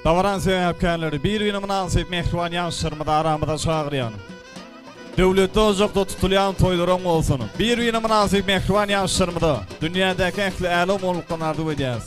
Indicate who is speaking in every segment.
Speaker 1: Davaran sebepkarları bir günü münasip mehriban yaşlarımda aramıda çağırıyan. Devlette ocakta tutulayan toylarım olsun. Bir günü münasip mehriban yaşlarımda dünyadaki ehli alem oluktan arzu edeceğiz.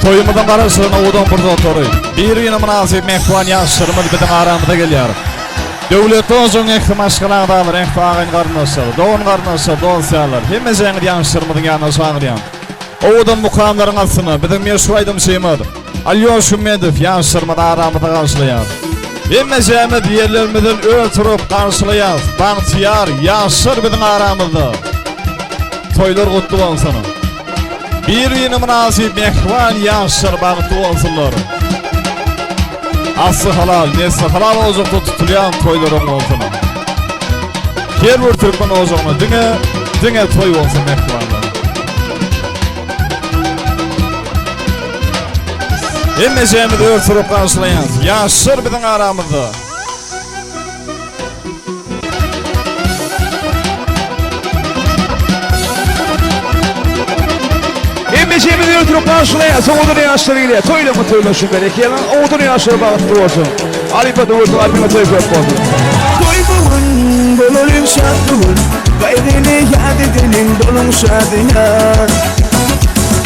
Speaker 1: Toyumdan arasına odan burada oturuyor. Bir yine münasip mehriban yaşlarımız bizim aramıza geliyor. Devletin uzun ehtimaşkılar da var, ehtimaşkılar karnası, doğun karnası, doğusyalar. Hemizden yaşlarımızın yanına çağırıyan. Odan mukamların altına bizim meşruaydım şeyimiz. Alyoş Ümedov yaşlarımızı aramıza karşılayan. Hemizden diğerlerimizin ötürüp karşılayan. Bahtiyar yaşlar bizim aramızda. Toylar kutlu olsun. Bir yeni münasip mehriban yaşlar bağıtlı olsunlar. Aslı halal, nesli halal ocakta tutulayan toylarım olsun. Her bir Türkmen ocağına düne toy olsun mehribanlar. Emmeceğimi de örtürüp karşılayan yaşlar bizim aramızda.
Speaker 2: geleceğimizi götürüp karşılayasın. Odun yaşlarıyla toyla mı toylaşın gerek yalan. Odun yaşları bağıttı olsun. Alipa doğurdu albüme toy koyup oldu.
Speaker 3: Toy bugün bololun şad bugün gayrını yad edenin dolun şadiyat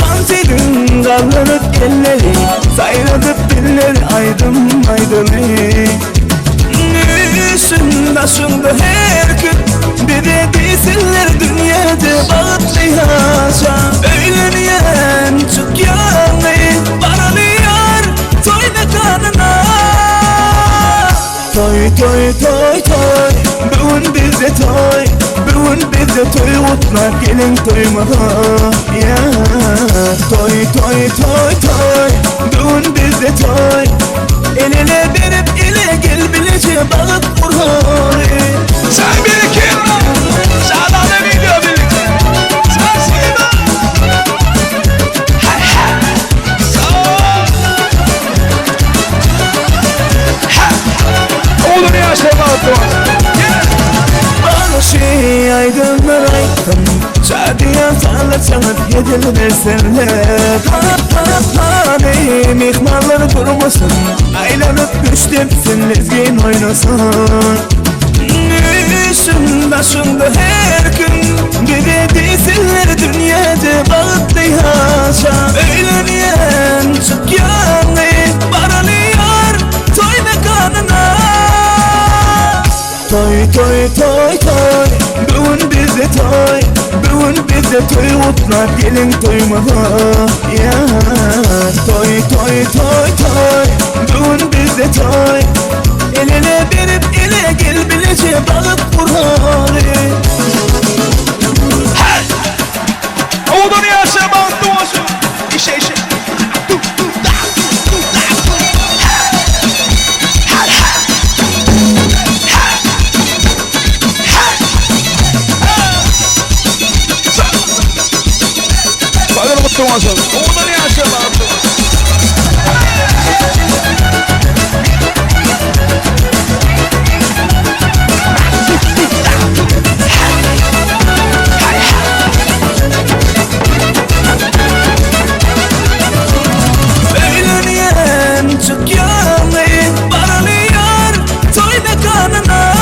Speaker 3: Kansedin kallanıp elleri sayradıp dilleri aydım aydım Nüsün başında her gün bir de değilsinler dünyada bağıtlı yaşa Öğlenyen çık yanı baranıyor toy mekanına Toy toy toy toy bugün bizde toy bugün bizde toy utlar gelin toymağa ya Toy toy toy toy bugün bizde toy el ele verip ele gel bilece bağıt kurhane
Speaker 2: Sen beni kim? Sağdan video birlikte. Sen sıyma. Hay hay. Odun yaşları bağıttı olsun.
Speaker 3: Bana şey aydınlar aydın Şadiye sağlar sanat yediler senler Hani mihmarları durmasın Aylanıp güçlepsin lezgin oynasın Nüsün başında her gün Bir de değilsinler dünyada bağıtlı yaşa Öğlenyen çık yanı baranıyor toy mekanına Toy toy toy toy bugün bizde toy bugün bizde toy utlar gelin toymağa ya Toy toy toy toy bugün bizde toy el ele verip ele gel bilece bağıt kurhane
Speaker 2: Odun yaşları bağıttı olsun. İşe işe. Bakın mutlu olsun. Odun yaşları bağıttı olsun.
Speaker 3: Öğlenyen çık yanı baranıyor toy mekanına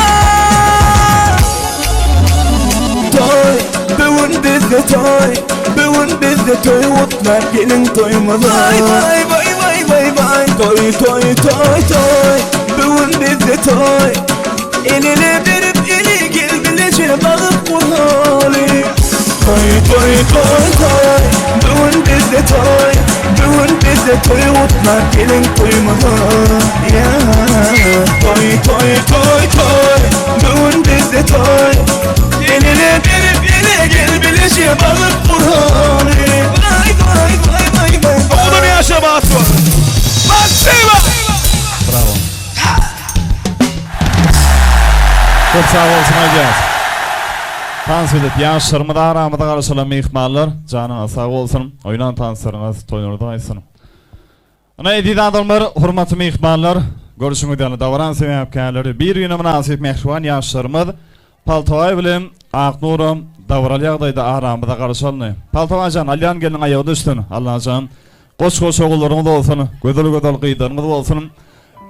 Speaker 3: Toy bugün bizde toy bugün bizde toy utlar gelin toymağa Vay vay vay vay vay vay Toy toy toy toy bugün bizde toy el ele verip eli gel bilece bağıt kurhane Toy toy toy toy bugün bizde toy bugün bizde toy utlar gelin toymağa ya Toy toy toy toy bugün bizde toy el ele verip ele gel bilece bağıt kurhane Vay vay vay vay vay
Speaker 2: Odun yaşları bağıttı olsun. Lan sıyma.
Speaker 1: Bravo. Çok sağ olsun Acar. Tansiyedet yaşlarımda aramada karşılayan mihmallar canına sağ olsun. Oynan tanslarınız toyunurda aysın. Ana edid adamlar, hurmatly mihmallar, görüşüňiz ýaly dawran sebäpkärleri bir ýene münasip mehruan yaşlarymyz paltoy bilen Aknurum davral ýagdaýda aramyda garşalny. Paltowajan alyan gelin aýagy düşdün. Allahjan goş-goş ogullarymyz bolsun, gödel-gödel gyýdarymyz bolsun.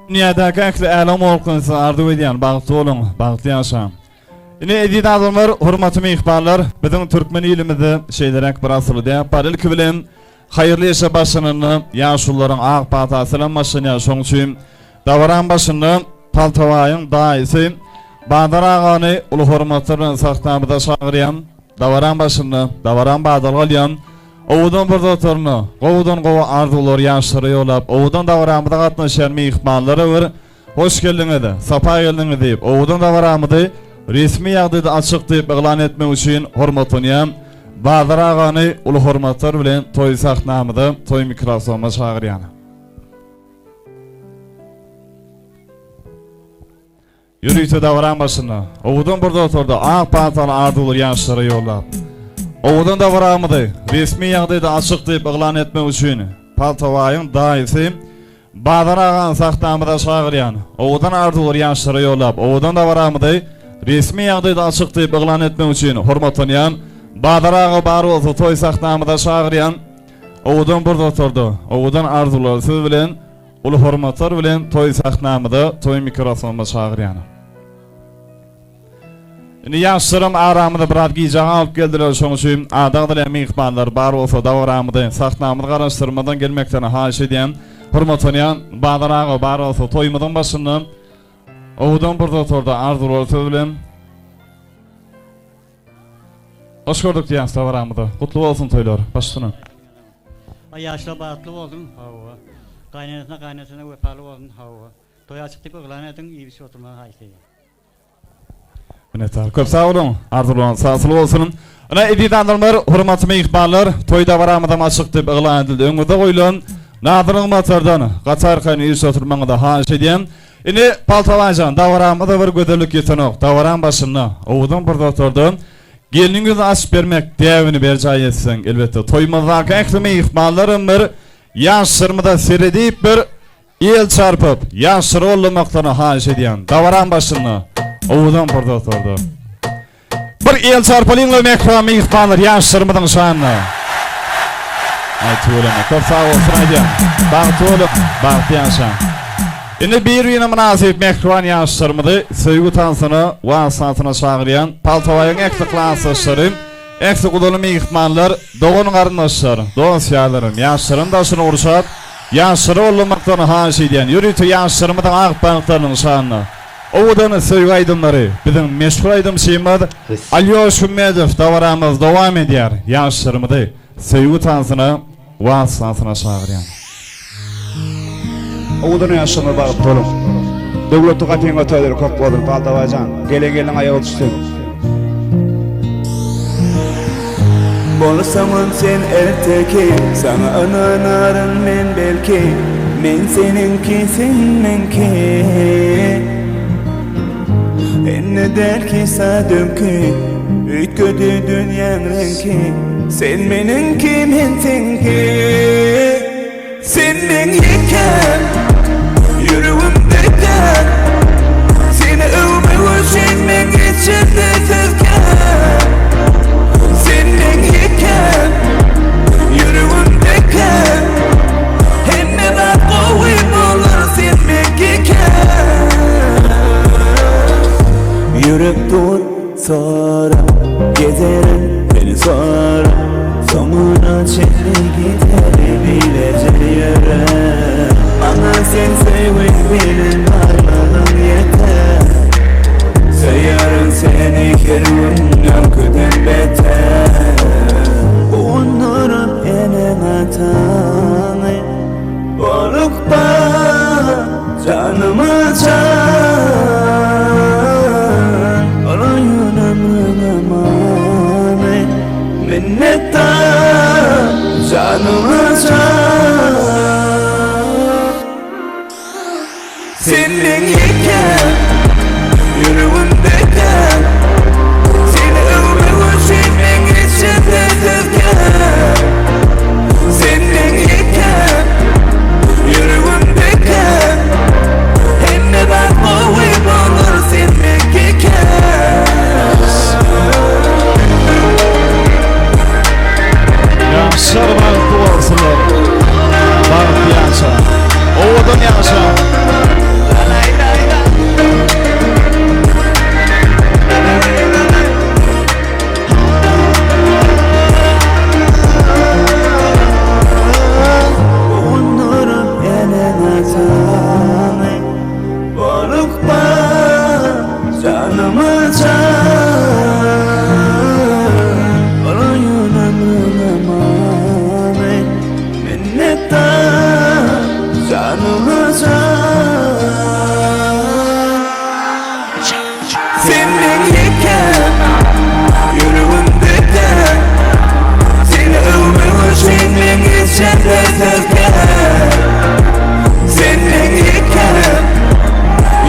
Speaker 1: Dünyadaki äkli alam olkunsa ardy edýän bagty bolun, bagty ýaşa. Ine edid adamlar, hurmatly mihmallar, biziň türkmen ýylimizde şeýlerek bir asyly diýip paralel bilen hayırlı yaşa başını yaşlıların ağ patasıyla maşını yaşın için davran başını paltavayın daisi Badar ağanı ulu hurmatlarını saktamıda şağırayan davran başını davran badalgalyan oğudan bir dotorunu oğudan qova arzular yaşları yolap oğudan davranmıda katnaşan mihmanları var hoş geldiniz sapa geldiniz deyip oğudan davranmıda resmi yağdıydı açık deyip ilan etmek için hurmatını Badar ağanı ulu hurmatlar bilen toy sahnamyda toy mikrofona çağırýan. Yürüýte davran başyna. Owdan burada oturdy. Ak pantal ardular ýaşlary ýollap. Owdan davranmydy. Resmi ýagdaýda açyk diýip ilan etmek üçin paltawaýyň daýysy Badar ağany sahnamyda çağırýan. Owdan ardular ýaşlary ýollap. Owdan davranmydy. Resmi ýagdaýda açyk diýip ilan etmek üçin hormatlanýan Badar ağa bary bolsa toy sahnamyda şagyryan Owudan burada oturdu. Owudan arzular bilen, ulu hormatlar bilen toy sahnamyda, toy mikrofonuma çağırýan. Indi yaşlarım aramyda bir adgyjaň alyp geldiler, şoň üçin adagdyr mehmanlar bar bolsa da aramyda sahnamyny garaşdyrmadan gelmekden haýyş edýän, hormatlanan badaragy bar bolsa toýmadan başyndan Owudan burada oturdu, arzular bilen. Hoş gördük diýär aramyda. Kutlu bolsun toýlar. Başsyna.
Speaker 4: Yaşlı batlı oldun hava. Kaynanasına vefalı oldun hava. Toya çıktıp ıglanedin iyi bir şey oturmaya haysıydı.
Speaker 1: Minnettar. Köp sağ olun. Arzulan sağsılı olsun. Ana edidanlar, hurmatly mehmanlar, toyda baramyda maçyk dip ıglan edildi. Öňünde goýulan nadyryň matardan gaçar kaýny iş oturmagyda haýyş edýän. Indi paltawajan davaramyda bir göderlik ýetenek. Davaran başynda Owudan burada oturdu. Geliniňizi açyp bermek däwini berjaý etseň, elbetde toýmazdaky ähli mehmanlarym bir ýaşyrmyda seredip bir el çarpyp, ýaşyr olmaktany haýyş edýän. Davaran başynda Owudan burada oturdu. Bir el çarpalyňla mehmanlar ýaşyrmydyň şanyna. Aýtulama, köp sag bolsun aýdýan. Bagty bolup, bagty ýaşa. Indi bir ýene münasip mehman ýaşyrmydy, söýgü tansyny we satyna çagyrýan paltawaýyň ähli klasaşlary, ähli gudaly mehmanlar, dogan garyndaşlar, dosýalaryň ýaşyryn daşyny urşap, ýaşyr olmaktany haýyş edýän ýürüýti ýaşyrmydyň agpaňlarynyň şanyna. Owudan söýgü aýdymlary, biziň meşhur aýdymçymyz Alyoş Hümmedow dawaramyz dowam edýär. Ýaşyrmydy, söýgü tansyny we satyna çagyrýan.
Speaker 2: Owudan ýaşyma bagyp bolun. Döwletde gatyň öteleri köp boldy, paltawajan. Gele-gelen aýagy düşdü.
Speaker 3: Bolsamam sen erteki, sana ananarın men belki. Men seninki, sen menki. Enne der ki sadımki, ütködü dünyanın renki. Sen meninki, men senki. Sen men yeken, yüreğimdeyken. Seni övme ölçekmek içinde sevken. Sen men yeken, yüreğimdeyken. Hemme bak kovim olur sen menkeken. Yürek dur sonra gezerim beni sonra. Sonuna çekli gider bilece yere. Bana sen sevmek benim varlığın yeter. Sayarım seni kerimden köden beter. Onlarım enem atanı Balıkta canıma can. Olayın ömrüm emanı minnettar canıma can. Senin yeken yüreğimdeyken. Seni övme ölçekmek içinde sevken. Senin yeken yüreğimdeyken. Hemme ben kovim olur sen menkeken.
Speaker 1: Ýaşyr bagty bolsunlar. Bagty ýaşa. Owudan ýaşa.
Speaker 3: Onlarım enem atanı Balıkta canıma can. Olayın ömrüm emanet minnettar canıma can. Senin yeken yüreğimdeyken. Seni övme ölçekmek içinde sevken. Senin yeken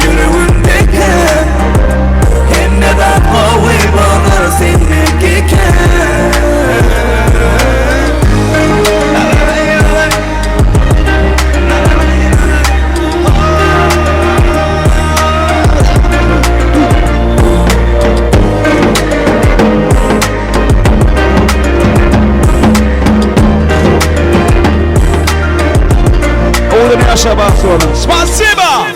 Speaker 3: yüreğimdeyken. Hem de ben kovim olur sen menkeken.
Speaker 2: bağışlı olun. Spasiba!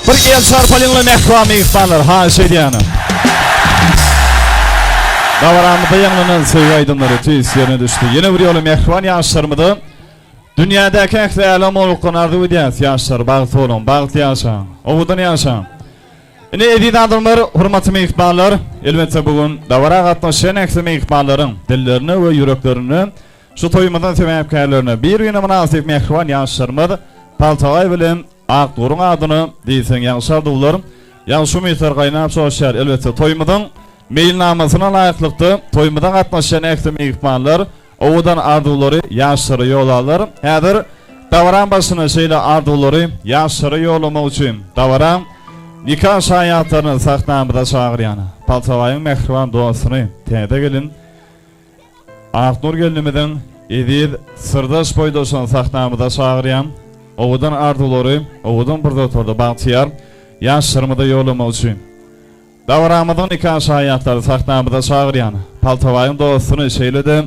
Speaker 1: Bir el çarpalinli mehkami ihbarlar ha şey diyana. Davaramıda yanılan sevgi aydınları tüys yerine düştü. Yine bir yolu mehvan yaşlarımıda dünyadaki ekli alem olukkun ardı vidiyat yaşlar bağıtı olun, bağıtı yaşa, ovudan yaşa. Yine edin adımlar, hurmatı mehbarlar, elbette bugün davara katlaşan ekli mehbarların dillerini ve yüreklerini şu toymadan temepkärlerini bir güne münasip mehvan yaşlarımıda paltavay bilen Aqturun adını deysen yaşar duvlar, yaşu meter qaynap soşar elbette toymadan meylnamasına layıklıkta toymadan katlaşan ekli mehbarlar ovudan arduları yaşları yolalar. Hadir davaran başına şeyle arduları yaşları yolama için davaran nikah şayatlarını saknamıda çağırıyana. Paltavayın mehriban duasını teyde gelin. Aqtur gelinimizden edid sırdaş boydosan saknamıda çağırıyan ovudan arduları ovudan burada oturdu Bahtiyar yaşlarımıda yolama için. Davaramıdan nikah şayatları saknamıda çağırıyan Paltavayın duasını şeyle de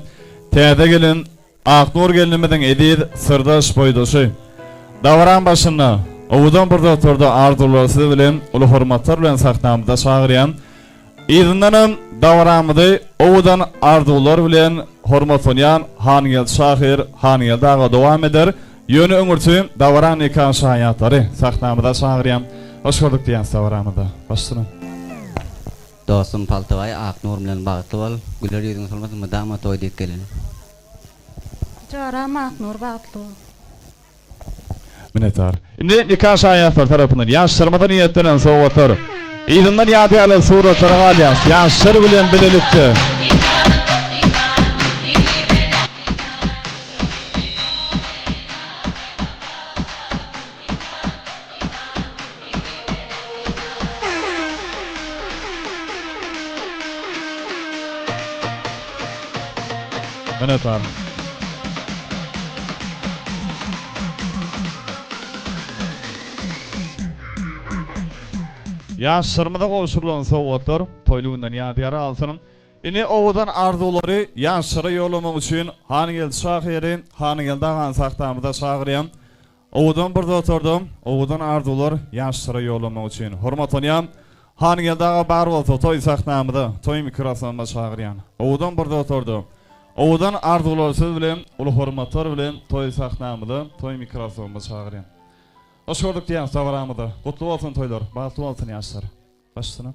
Speaker 1: teyde gelin Aqtur gelinimizden edid sırdaş boydosu. Davaran başına ovudan burada oturdu arduları sizi bilen ulu hurmatlar bilen saknamıda çağırıyan İzinlenim davaramıda ovudan ardular bilen hormatlayan Hangel Şahir, Hangel dağa devam eder. Yönü öngürtü davaran nikah şahiyatları saknamıda çağırıyan. Hoş gördük diyen davaramıda. Başsına.
Speaker 5: Dostum Paltavay Aqnur bilen bagtly bol. Güler ýüzüň solmasyn mydama toý diýip gelin.
Speaker 6: Jara Aqnur bagtly.
Speaker 1: Minnettar. Indi nikah şahiyatlar tarapından yaşlarmadan niyetlenen soğuatlar. İzinler yadiyalı suratları galyas. Yaşlar bilen bilelikti. Minnettar. Yaşlarımda koşulan soğuatlar toyluğundan yadiyara alsın. Yine ovudan arduları yaşlara yolamak için Hangel Şahir'in Hangel dağın saktamıda çağırıyan ovudan burada oturdum. Ovudan ardular yaşlara yolamak için hurmatlayan Hangel dağa bar olsa toy saktamıda toy mikrofonuna çağırıyan ovudan burada oturdum. Ovudan ardular siz bilen ulu hurmatlar bilen toy saktamıda toy mikrofonuna çağırıyan. Hoş gördük diyen davaramıda. Kutlu olsun toylar, bağlı olsun yaşlar. Başsına.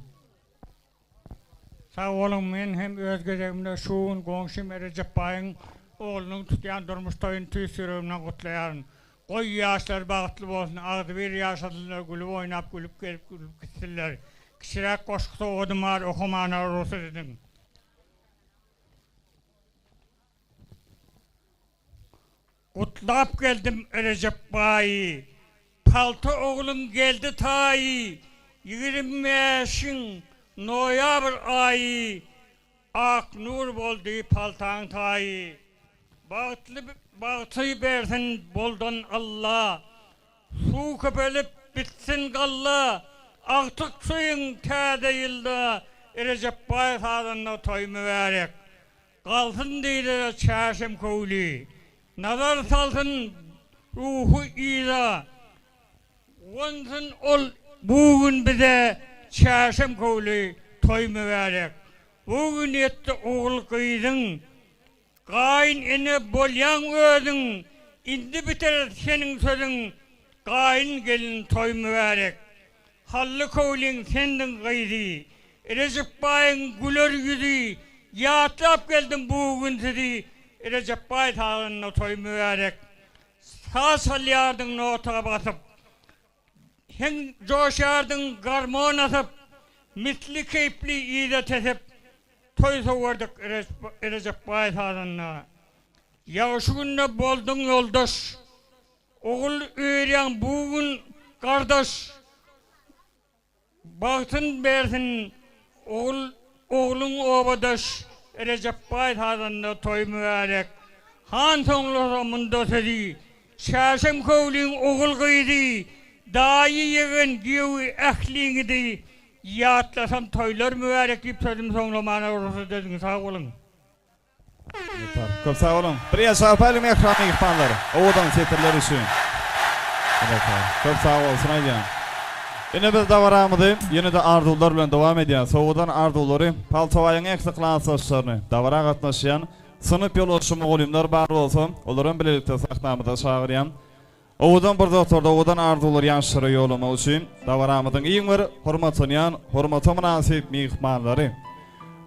Speaker 7: Sağ olun, men hem öz gözümde şuun goňşym Recep Bay'ın oğlunun tutyan durmuş toyun tüysürümden kutlayan. Koy yaşlar bağıtlı bolsun, ağdı bir yaşadılar, gülüp oynap, gülüp gelip gülüp gittiler. Kişirek koşkta odumar, okumana rusu dedim. Kutlap geldim Recep Bay'ı. Paltı oğlum geldi tayi, 25 noyabr ayı, Aqnur boldu paltan tayi. Bağıtı bersin boldan Allah, su köpelip bitsin galla, Aqtık suyun täze yılda, Recep Bay sağdanla toy mübarek. Kalsın deydi çarşım kowli, nazar salsın ruhu ila, Onsun ol bugün bize çarşım kowly toy mübarek. Bugün etti oğul kıydın, gayn ene bolyan ödün, indi biter senin sözün, gayn gelin toy mübarek. Hallı kowlin sendin kıydı, Recep Bay'ın güler yüzü, yatlap geldim bugün sizi, Recep Bay sağlığına toy mübarek. Sağ salyardın notağa basıp, Hen coşardın garmon atıp, misli keypli iyide tesip, toy soğurduk Recep Bay sağlığına. Yağışı günde boldun yoldaş, oğul öğren bugün kardeş, baktın bersin oğlun obadaş, Recep Bay sağlığına toy mübarek. Han sonlu zamında sedi, şaşım kowlin oğul kıydı, Dayı yığın giyovi ehliğini de yatlasam toylar mübarek deyip sözüm sonlamana orası dedin sağ olun.
Speaker 1: Yeter. Çok sağ olun. Bir yaşar paylaşım ekranı ihbarları. Oğudan setirler için. Evet abi. Çok sağ olsun aydan. Yine biz davaramızı yine de arzular bilen devam ediyor. Soğudan arzuları Paltavay'ın eksik klanslaşlarını davara katlaşan sınıf yoldaşı muğalimler bar olsun. Onların birlikte sahnamıza çağırayan Oğudan bir doktorda oğudan arzular yanşırı yoluma için davaramızın iyi bir hurmatı münasip mihmanları.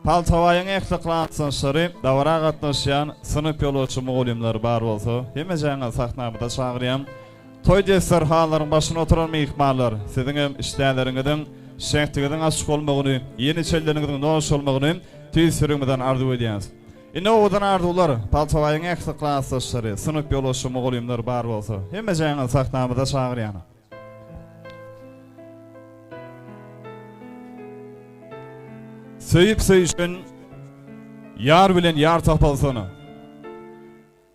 Speaker 1: Paltavay'ın eksik klanslaşları davara katlaşan sınıf yoldaşı muğalimler bar olsun. Hemeceğine sahnamıza çağırayan Toy destur halların başına oturan mihmanlar, sizin işlerlerinizin, şehirlerinizin açık olmağını, yeni çellerinizin doğuş olmağını tüy sürümüden arzu ediyoruz. Yine oğudan arzular, Paltavay'ın eksik klanslaşları, sınıf yoldaşı muğalimler bar olsa, hemeceğine sahnamıza çağırayan. Söyüp söyüşün, yar bilen yar tapalsana.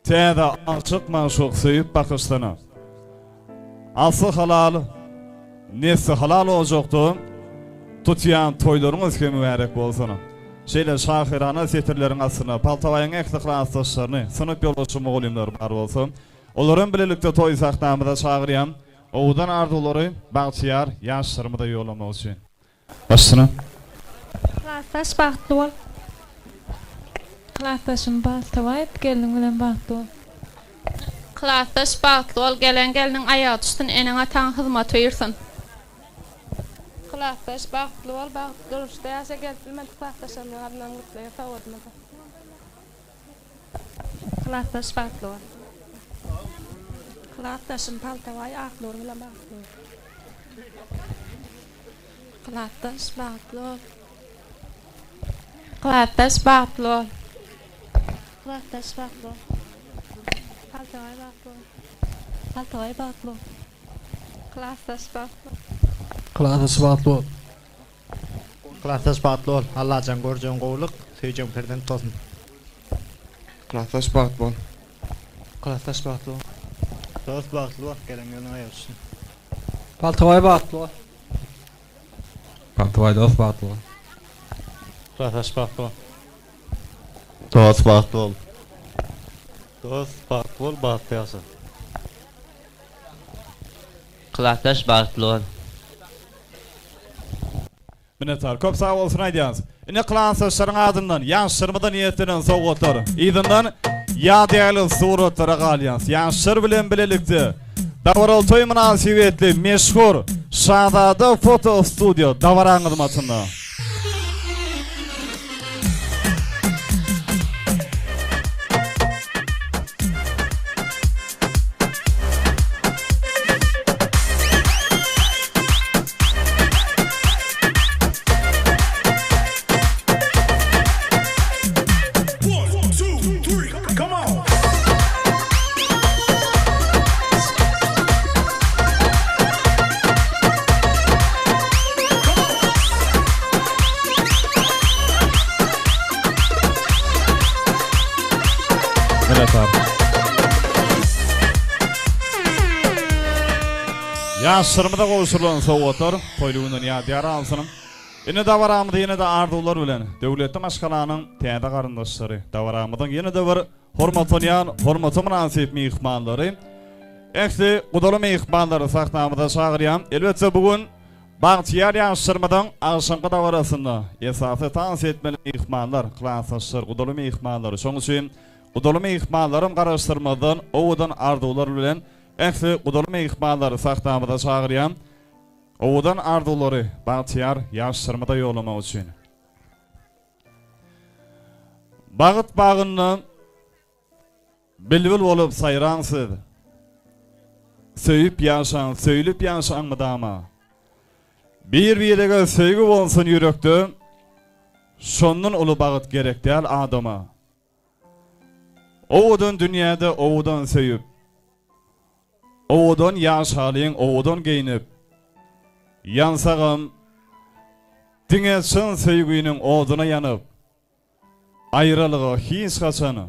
Speaker 1: Teyde açık maşuk söyüp bakıştana. Asıl halal, nesi halal olacaktı, tutuyan toylarınız ki mübarek olsun. Şeyle şahirana setirlerin aslına, Paltavay'ın eksik klanslaşlarını, sınıf yoldaşı muğalimler bar olsun. Onların birlikte toy sahnamıza çağırayan, oğudan arzuları, Bağçıyar, yaşlarımı da yollama için. Başına.
Speaker 6: Klastaş baxtlı ol. Klastaşım Paltavay, gelin bilen baxtlı ol.
Speaker 8: Klastaş baxtlı ol, gelin ayağı düştün, enine tan hizmet uyursun. Klastaş baxtlı ol, duruşta yaşa gelbilmedi, klastaşın adından gıtlaya savudmadı. Klastaş baxtlı ol. Klastaşım Paltavay, ağtlı ol, bilen baxtlı ol. Klastaş baxtlı ol. Klastaş baxtlı ol. Klastaş baxtlı ol. Paltavay baxtlı ol. Paltavay baxtlı ol. Klastaş baxtlı ol.
Speaker 9: Klastaş baxtlı ol.
Speaker 10: Klastaş baxtlı ol. Allah'can göreceğin qovluq, söyleyeceğin perden tosun.
Speaker 9: Klastaş baxtlı ol.
Speaker 10: Klastaş baxtlı ol. Dost baxtlı ol, gelin ayağı düşsün.
Speaker 9: Paltavay baxtlı ol.
Speaker 5: Paltavay dost baxtlı ol.
Speaker 10: Klastaş baxtlı ol.
Speaker 5: Dost baxtlı ol.
Speaker 10: Dost baxtlı ol, baxtlı yaşa.
Speaker 5: Klastaş baxtlı ol.
Speaker 1: Minnettar, köp sağ olsun aydiyans. Yine klanslaşların adından, yanşırmada niyetinden soğutur. İdindan ya değerli suratlara qalyans. Yanşır bilen bilelikti. Davaral toy münasibetli, meşhur, Şadada Foto Studio Davaran hizmetinde. Yaşlarımı da koşulan soğutur, toyluğundan yadiyar alsınım. Yine davaramıda yine de ardular bilen, devletin aşkalanın teyde karındaşları. Davaramıdan yine de bir hurmatı münasip mihmanları. Ekli kudalı mihmanları sahnamıda çağırayan, elbette bugün Bağçıyar yaşlarımdan akşamki davarasında esası tans etmeli mihmanlar, klanslaşlar, kudalı mihmanları. Şoň üçin kudalı mihmanlarım karıştırmadan, oğudan ardular bilen, Ekli kudalı mihmanları sahnamıda çağırayan, oğudan arduları Bağçıyar yaşlarımda yollama için. Bağıt bağından bilbil olup sayransız. Söyüp yaşan, söylüp yaşan mı dama? Bir sevgi olsun yürekte, şonun ulu bağıt gerek değil adama. Oğudan dünyada oğudan söyüp, oğudan yaşalıyın, oğudan giyinip, yansağım, dinetsin sevginin oğduna yanıp, ayrılığı hiç kaçanı,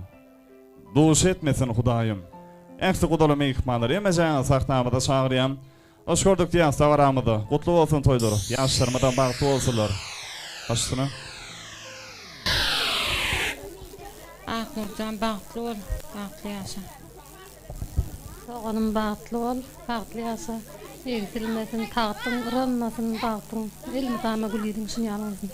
Speaker 1: duş etmesin Hudayım. Ekli kudalı mihmanları emeceğine sahnamıda çağırayım. Hoş gördük diyen savaramıda. Kutlu olsun toyları. Yaşlarımıdan bağlı olsunlar. Başına.
Speaker 8: Aklımdan bağlı ol, bağlı yaşa. Oğlum bağıtlı ol, bağıtlı yasa. Eğitilmesin, tağıttın, ırılmasın, bağıttın. Elmi dama gülüydün şunu yalnızın.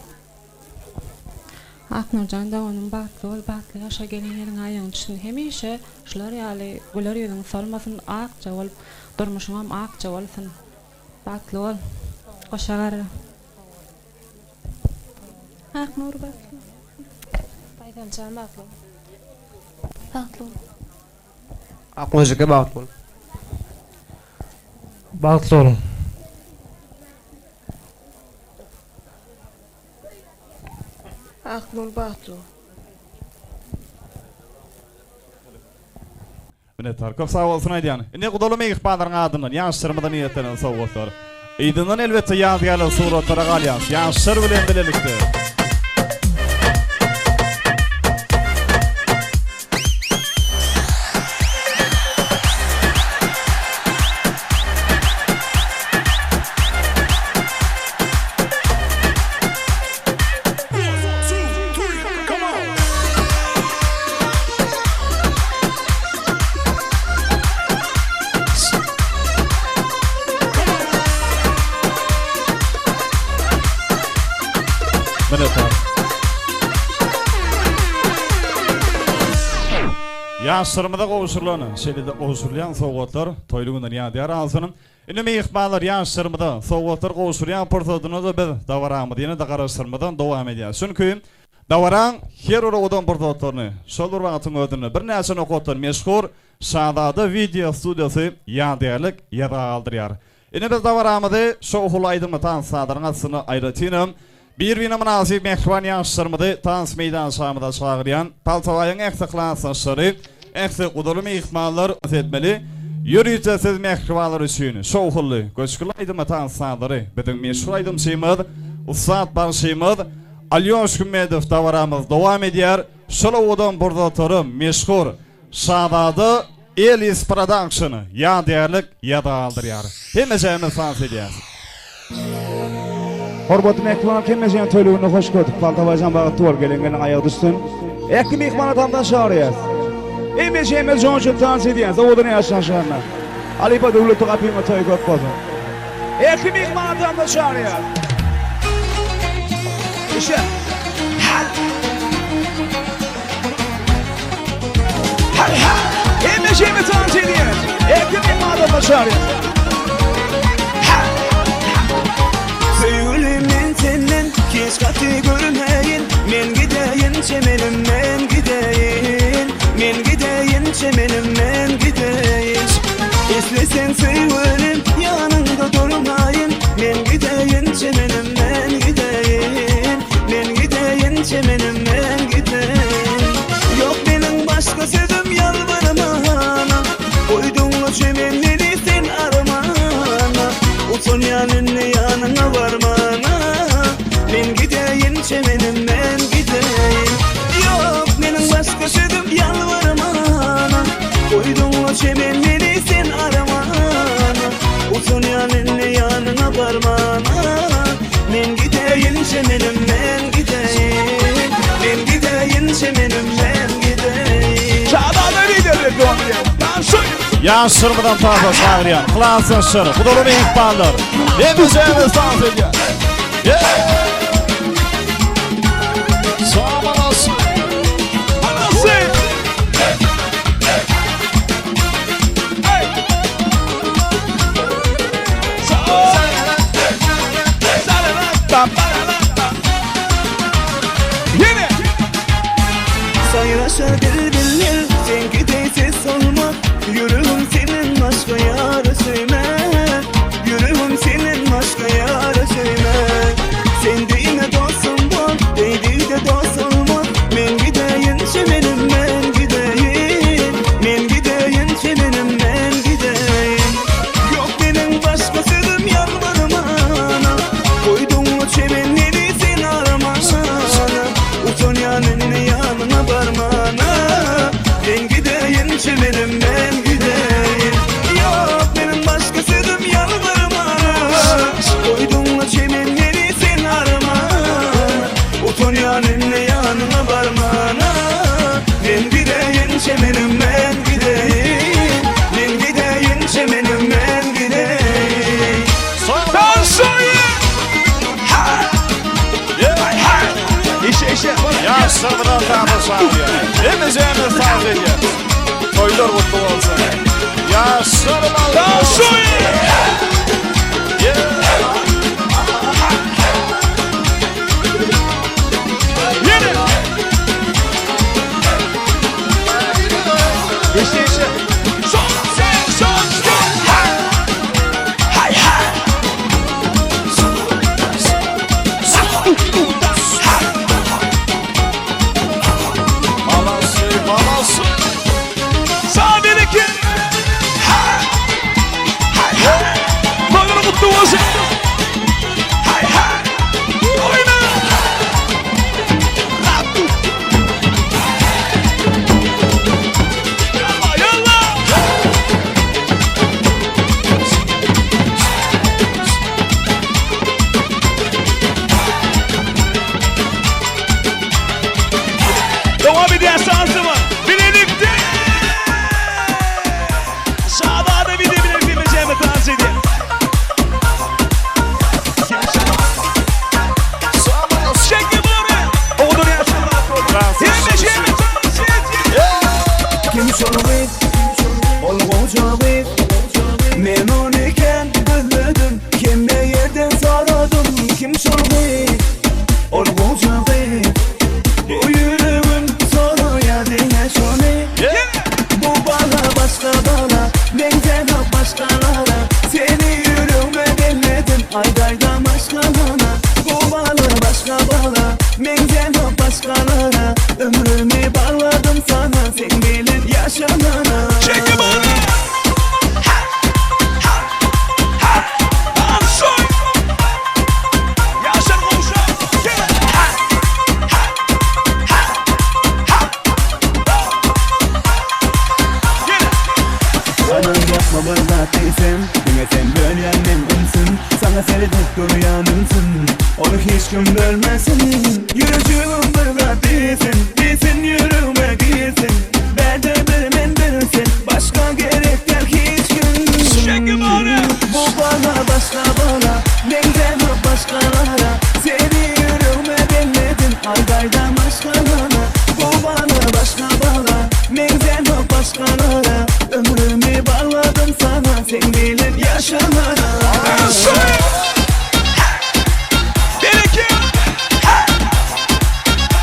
Speaker 6: Aknurcan da onun bağıtlı ol, bağıtlı yaşa gelin yerin ayağın düşün. Hemişe şular yali güler yüzün solmasın, akça ol, durmuşun akça olsun. Bağıtlı ol, koşa garra. Aknur bağıtlı. Baydancan bağıtlı ol. Bağıtlı ol.
Speaker 9: Akmojike bağıtlı ol. Bağıtlı olun.
Speaker 6: Aknur bağıtlı ol.
Speaker 1: Minnettar. Köp sağ olsun aýdýan. Ine gudaly meýik baýlaryň adından ýaşlarymydan niýetlenen sowgatlar. Eýdindan elbetde ýadyýarly suratlara galýan. Ýaşlar bilen bilelikde. Ýaşlarymyda gowşurlany, şeýle gowşurlayan sowgatlar toýlugynyň ýadyýar alsynyň. Ine meýik baýlar ýaşlarymyda sowgatlar gowşurýan pursatyny da biz dawaramydy, ýene de garaşdyrmadan dowam edýär. Çünki dawaran her uradan pursatlaryny, şol bir wagtyň ödüni bir näçe nokatdan meşhur Şadada video studiýasy ýadyýarlyk ýara aldyrýar. Ine biz dawaramydy şo hulaýdymy tansadyryň asyny aýratynam. Bir wina münasip mehriban ýaşlarymydy tans meýdan şamyda çagyrýan Paltawaýyň ähli klasaşlary ähli gudaly mehmanlar etmeli. Ýürüýjesiz mehribanlar üçin şowhully göçgülaýdymy tansadary biziň meşhur aýdym şeýmez Usat barşeýmez Alyoş Gümedow dawaramyz dowam edýär. Şol odan burdatarym meşhur Şadada Elis Production ýadyýarlyk ýada aldyrýar. Hemejämiz sans edýär.
Speaker 2: Hormatly mehman kemmejen töýlügüne hoş gördük. Paltawaýjan bagty bol gelingen aýagy düşsün. Äki mehmana tamdan şaýarýar. Emejeme jonjy tans edýän, zawodyny ýaşaşarna. Alipa döwleti gapyma toý gop bolsun. Äki mehmana tamdan şaýarýar. İşe. Hal. Hal hal. Emejeme tans edýän. Äki mehmana tamdan şaýarýar.
Speaker 3: Söýülimin senden keç gaty görmeýin. Men gideýin çemenim, men gideýin. Men gideýin çemenim, men gideýin. Eslesen söýülim ýanynda durmaýyn. Men gideýin çemenim, men gideýin. Men gideýin çemenim, men gideýin. Ýok meniň başga sözüm ýalvarmana. Koyduňmy çemenleri sen armana. Uçun ýanyny ýanyna barmana. Men gideýin çemenim, men gideýin. Ýok meniň başga sözüm ýalvarmana. Koyduňmy çemenleri sen armana. Uçun ýanyny ýanyna barmana. Men gideýin çemenim, men gideýin. Men gideýin çemenim, men gideýin.
Speaker 2: Şadada liderlik dowamydyr.
Speaker 1: Ýaşlarymydan taýda çagyrýan klasaşlar, gudaly mehmanlar. Hemejämiz sans edýär. Sağ olasın.
Speaker 2: Anasy. Yine.
Speaker 3: Sayraşar bülbüller, sen gideýsiz solma. Yüreğim senin başka yara söyle. Yüreğim senin başka yara söyle. Sen deyime dostum bol, deydi de dost olma. Men gideýin çemenim, men gideýin. Men gideýin çemenim, men gideýin. Yok meniň başka sözüm ýalvarmana. Koyduňmy çemenleri sen aramana. Uçun ýanyny ýanyna barmana.
Speaker 1: Yaşlar bilen tanışalım. Hemeceğimiz tavsiye ediyoruz. Toylar mutlu olsun. Yaşlar bilen tanışalım.
Speaker 2: İşte.
Speaker 1: Malası.
Speaker 2: Sağ bir iki. Bana mutlu olsun. Oyna. Yallah. Devam ediyor sansı var. Birlikte. Sağda da bir de bileceğimi dans ediyor. Çekti bunu. Oğlum yaşamda. Bileceğimi dans ediyor.
Speaker 3: Kim çalıyor? Olgu çalıyor. Memnun iken gözledim. Kime yerden saradım. Kim çalıyor? Olgu çalıyor. Bu yüreğim soruya diye şunu. Bu bana başka bana. Benzer başkalara. Seni yüreğime belledim. Aydaydan başkalarına. Bu bana başka bana. Benzer başkalara. Ömrümü bağladım sana. Sen bilip yaşamana.
Speaker 2: Çekti bana.
Speaker 3: Yapma bana değilsen, yine sen böyle annemsin. Sana sevdik duyanımsın, onu hiç kim bölmesin. Yürücüğüm bana değilsin, değilsin yüreğime değilsin. Berdebimin bilsin, başka gerekler hiç gün. Bu bana başka bana, benzer başkalara. Seni yüreğime belledim, aydaydan başkalara. Bu bana başka bana, benzer başkalara. Ömrümü bağladım sana, sen bilip yaşamana.
Speaker 2: Gerekiyor.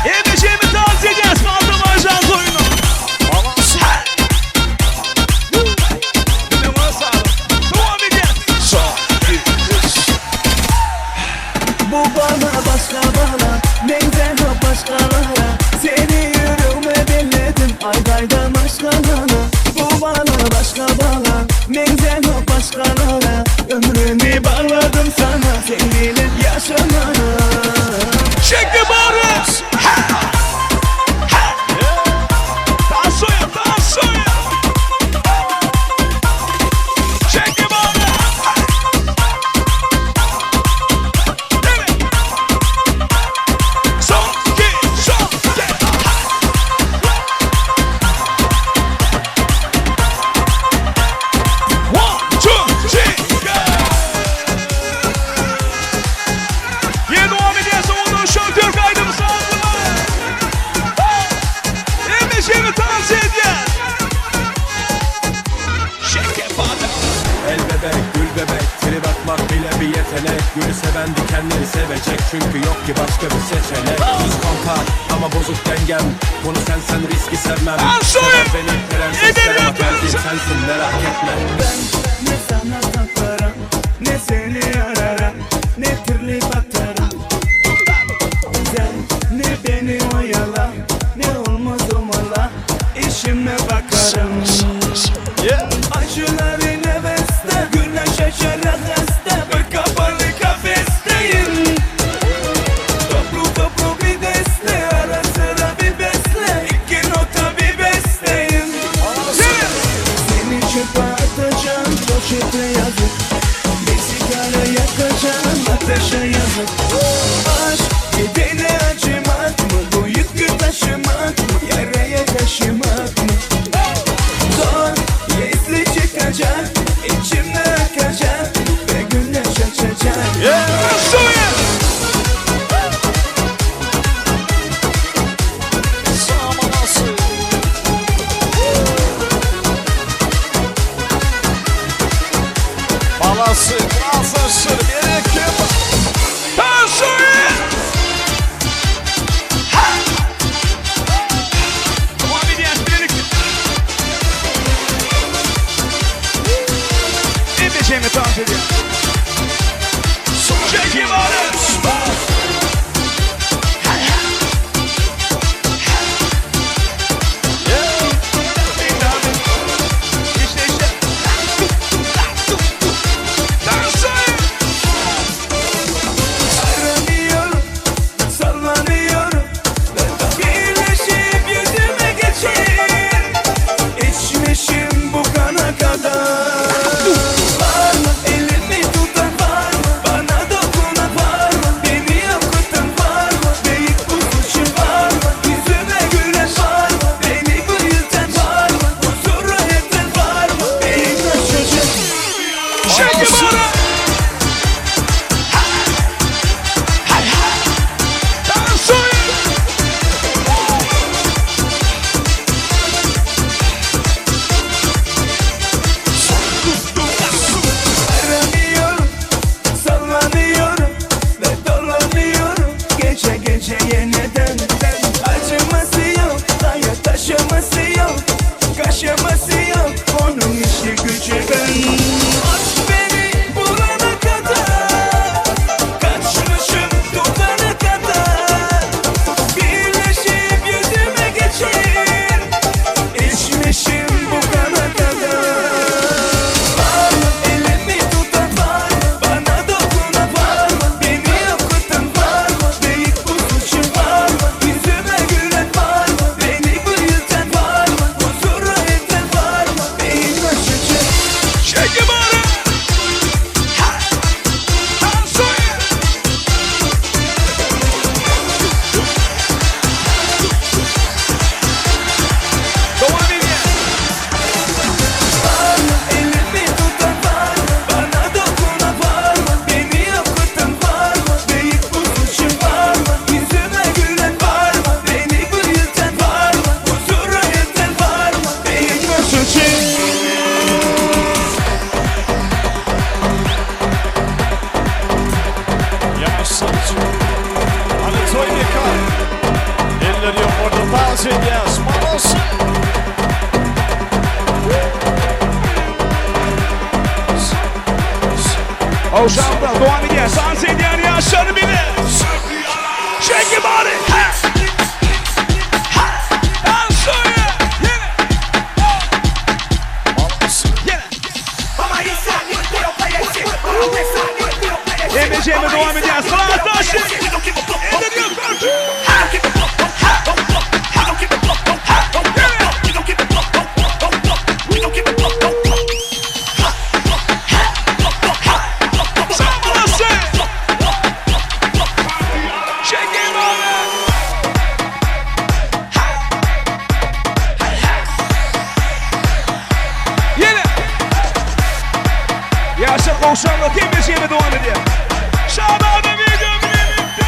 Speaker 2: Yemeyeceğimi tavsiye edeceğiz. Maldım ajan koyunu. Devam edeceğiz.
Speaker 3: Bu bana başka bana, benzer başkalara. Seni yüreğime belledim, aydaydan başkalara. Bu bana başka bana, benzer başkalara. Ömrümü bağladım sana, sen bilip yaşamana.
Speaker 2: Çekti Barış. Tansoya, tansoya. Çekti Barış. Evet. Son iki, son iki. One, two, three, go. Yine devam ediyorsa onun şarkı kaydımı sağlığı. Emre'yi tavsiye ediyor. Şeker bana.
Speaker 11: El bebek, gül bebek, trip atmak bile bir yetenek. Gülü seven dikenleri sevecek, çünkü yok ki başka bir seçenek. Düz kanka ama bozuk dengem, konu sensen riski sevmem. Sever beni prensesler ama kalbim sensin, merak etme.
Speaker 3: Ben ne sana takarım, ne seni ararım, ne türlü batarım. Sen ne beni oyala, ne olmaz umala, işime bakarım. Acıları nefeste, güneş açarak hasta, bir kapalı kafesteyim. Toplu bir deste, ara sıra bir besle, iki nota bir besteyim. Seni çöpe atacağım, poşete yazık. Bir sigara yakacağım, ateşe yazık. Aşk gidene acımak mı, bu yükü taşımak mı, yaraya taşımak mı? Zor, yesli çıkacak, içimde akacak ve güneş açacak.
Speaker 2: Oşağımda devam ediyor. Dans ediyor yaşları bile. Shake your body. Ha. Ha. Dans oyna. MC'me devam ediyor. Sıra taşı. İndiriyor kartı. Yaşa koşanla kim MC'me devam ediyor. Şaban'a video birlikte.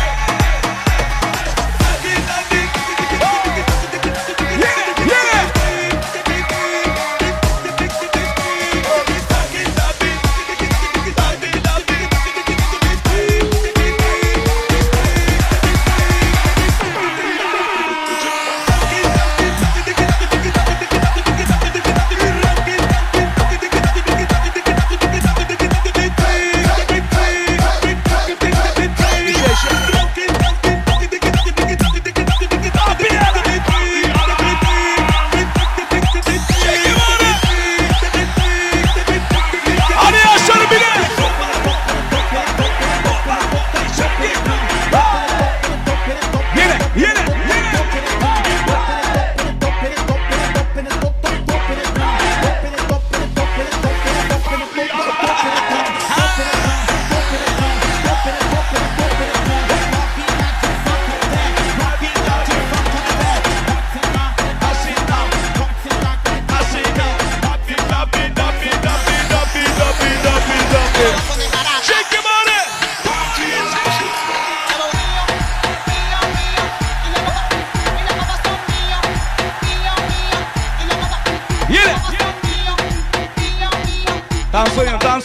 Speaker 2: Dans oyna devam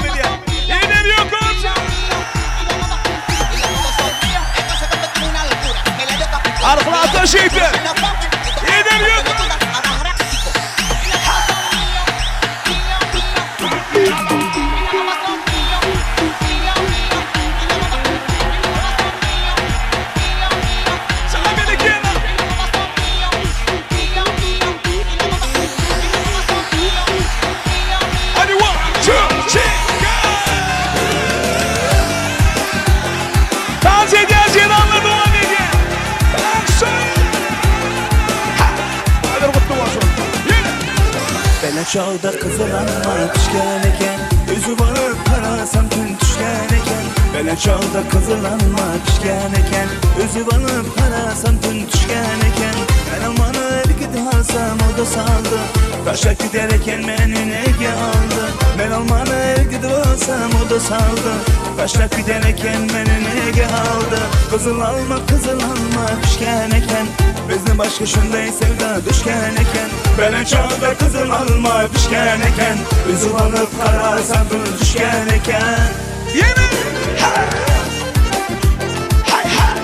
Speaker 2: ediyor. İndiriyor kartı. Arkalar taşıydı. İndiriyor kartı.
Speaker 3: Çağda kızılanma pişken eken Özü varıp karasam tün düşken eken Bele çağda kızılanma pişken eken Özü varıp karasam tün düşken eken Ben almanı erkidi alsam o da saldı Taşa giderken beni nege aldı Ben almanı erkidi alsam o da saldı Taşa giderken beni nege aldı Kızıl alma pişken eken Bizden başka şunday sevda düşken eken Belen çağda kızıl alma pişken eken Üzüm alıp kararsan dur düşken eken
Speaker 2: Yine hay hay hay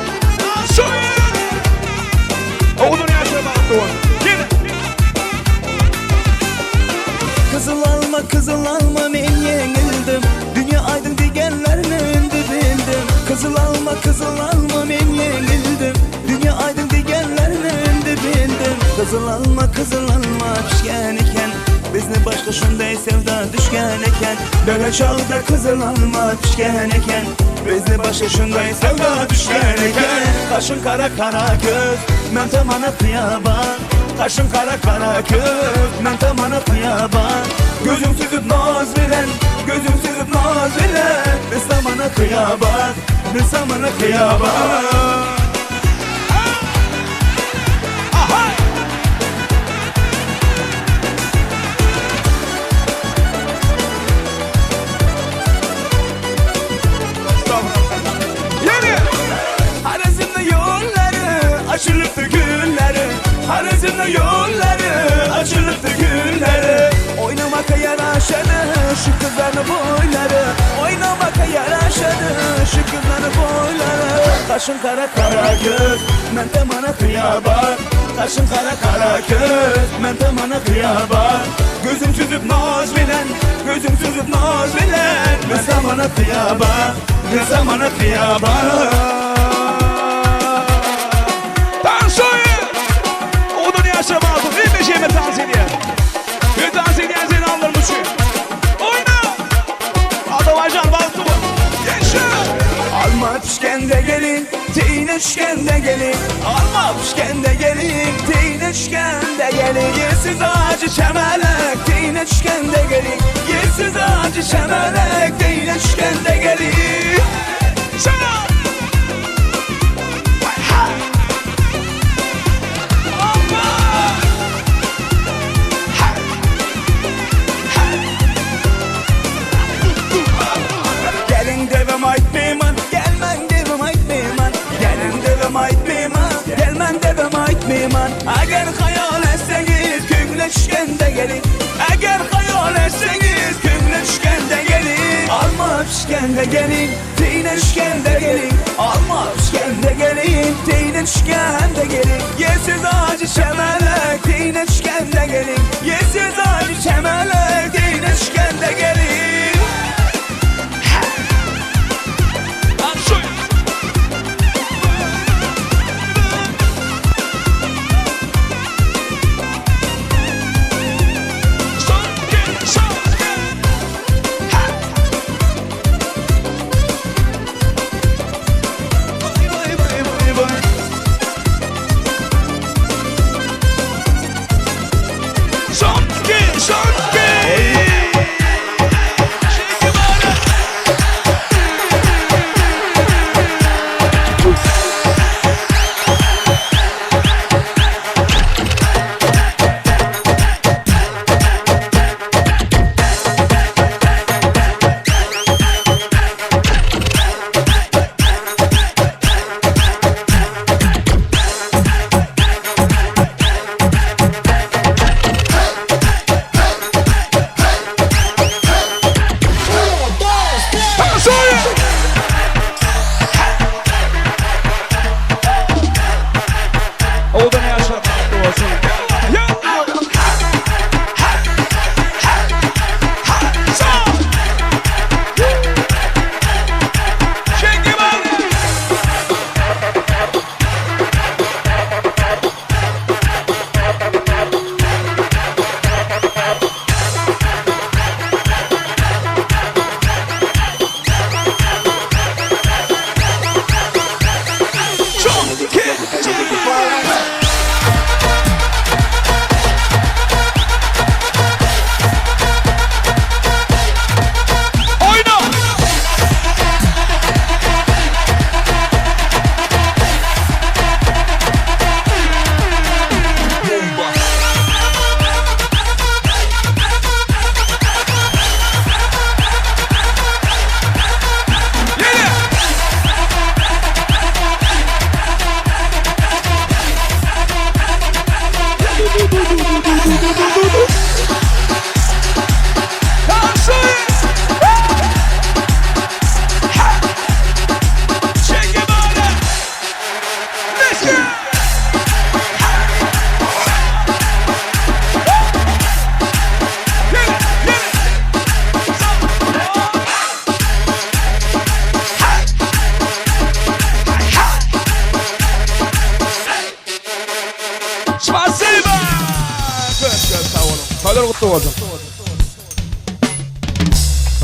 Speaker 2: Söyle Oğlum yaşa bak yine
Speaker 3: Kızıl alma men yenildim Dünya aydın digenlerini bildim Kızıl alma men yenildim Dünya aydın digenlerini bildim Kızıl alma pişken eken Bizni başka şunday sevda düşken eken Böyle çağda kızıl alma pişken eken Bizni başka şunday sevda düşken eken Kaşın kara göz men tamana kıyaban Kaşın kara göz men tamana kıyaban Gözüm süzüp naz veren Bir zamana kıyaban Açılıptı gülleri Harizm'de yolları Açılıptı gülleri Oynamaka yaraşadı Şu kızların boyları Oynamaka yaraşadı Şu kızların boyları Kaşın kara göz Men de bana kıyaban Kaşın kara göz Men de bana kıyaban Gözüm süzüp naz veren gözüm süzüp naz bilen ne zamana kıyaba, ne zamana kıyaba.
Speaker 2: Tansoy! Odun yaşamaz, bir şeyime dans ediyor. Bir dans ediyen seni anlarmış. Oyna! Azerbaycan baktı bu. Yaşa!
Speaker 3: Alma pişken de gelin, teyine şken de gelin. Alma pişken de gelin, teyine şken de gelin. Yersiz acı çemelek, teyine şken de gelin. Yersiz acı çemelek, teyine şken de gelin.
Speaker 2: Sana!
Speaker 3: Gelin devem aytmayman, gelmen devem aytmayman. Gelin devem aytmayman, gelmen devem aytmayman. Eğer hayal etseniz köngleşken de gelin. Eğer hayal etseniz köngleşken de gelin. Alma pişken de gelin, teyneşken de gelin. Alma pişken de gelin, teyneşken de gelin. Yersiz acı çemelek, teyneşken de gelin. Yersiz acı çemelek, teyneşken de gelin.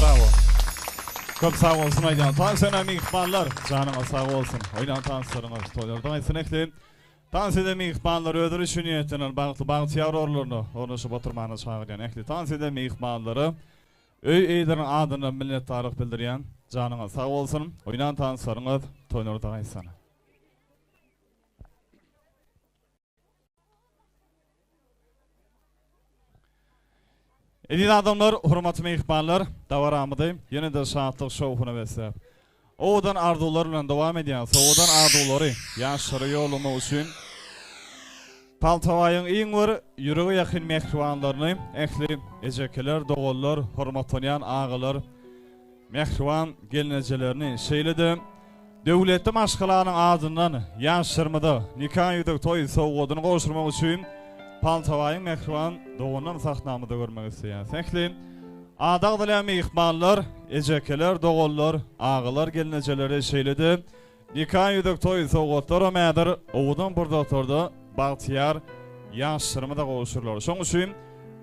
Speaker 1: Bravo. Çok sağ olsun aydan. Dans önemli ihbarlar. Canına sağ olsun. Oynan danslarınız. Toylardan esnekleyin. Dans edemi ihbarları öldürüşü niyetinin bağıtı yavrorlarını onuşup oturmanı çağıryan ekli. Dans edemi ihbarları öy eydirin adını minnettarlık bildiriyen canına sağ olsun. Oynan danslarınız. Toylardan esnekleyin. Edin adamlar, hurmatlı mehmanlar, davaramıdayım. Yine de saatlik şovuna besler. Oğudan ardularla devam ediyen, oğudan arduları yaşları yolunu için Paltavayın en var, yüreğe yakın mehrivanlarını, ehli, ecekeler, doğullar, hurmatlayan ağalar, mehrivan gelinecelerini şeyledi. Devletli maşkalarının adından yaşlarmada nikah yüdük toy soğudunu koşturmak için Paltavayın mehrivan doğundan sahnamıda görmek isteyen. Ehli, Adağdılar mihmanlar, ecekeler, doğullar, ağılar, gelineceleri şeyledi. Nikah yüdük toy soğutlar o mədir, oğudan burada oturdu, Bahtiyar, yaşlarımı da qoğuşurlar. Son üçün,